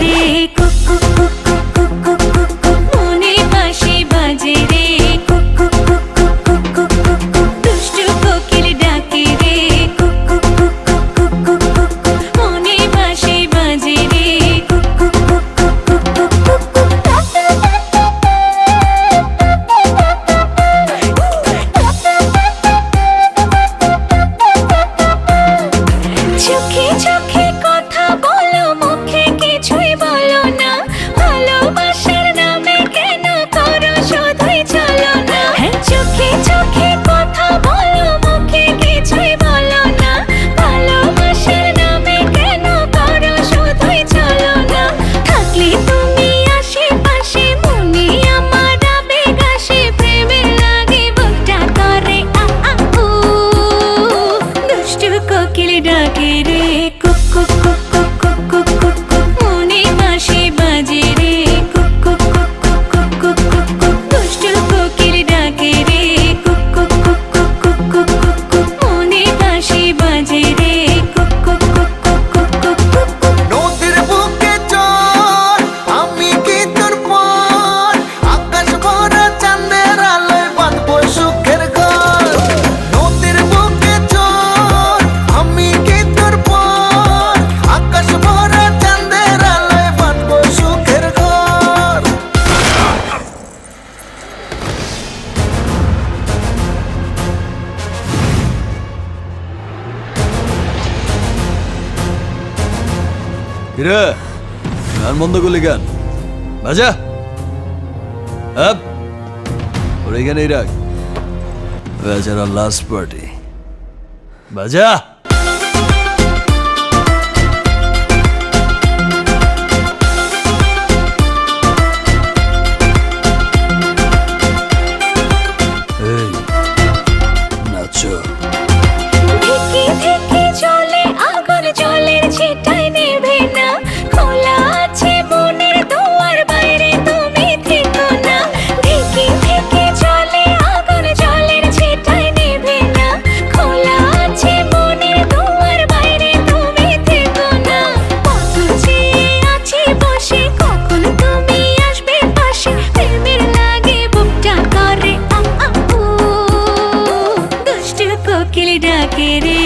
রে cook cook cook cook cook cook cook মনে বাঁশি বাজে রে cook cook cook cook cook cook cook দুষ্টু কোকিল ডাকে রে cook cook cook cook cook cook cook মনে বাঁশি বাজে রে cook cook cook cook cook cook cook চোখে চোখে কথা বলো মুখে কিছুই বলো না ভালোবাসার নামে কেন করো শুধুই চলো না চোখে চোখে কথা বলো মুখে কিছুই বলো না ভালোবাসার নামে কেন করো শুধুই চলো না থাকলে তুমি আশেপাশে মনে আমার আবেগ আসে প্রেমের লাগে বুকটা করে আ আ উ দুষ্টু কোকিল ডাকে রে cook cook cook cook cook cook cook cook মনে বাঁশি বাজে রে cook cook cook cook cook cook cook cook দুষ্টু কোকিল ডাকে রে cook cook cook cook cook cook cook cook মনে বাঁশি বাজে রে cook cook cook cook cook cook cook cook নদীর বুকে চল আমি কি তোর পর আকাশ ভরা চাঁদের আলোয় বাঁধবো সুখের ঘর নদীর বুকে চল আমি কি তোর পর আকাশ ভরা চাঁদের আলোয় বাঁধবো সুখের ঘর কিরে গান বন্ধ করলি গান বাজা আপ ওর এখানেই রাখ বেচারা লাস্ট পার্টি বাজা এই নাচো ধিকি ধিকি চলে আগুন জলের ছিটায় নেভে না খোলা আছে মনের দুয়ার বাইরে তুমি থেকো না ধিকি ধিকি চলে আগুন জলের ছিটায় নেভে না খোলা আছে মনের দুয়ার বাইরে তুমি থেকো না কত চেয়ে আছি বসে কখন তুমি আসবে পাশে প্রেমের লাগে বুকটা করে আ আ উ দুষ্টু কোকিল ডাকে রে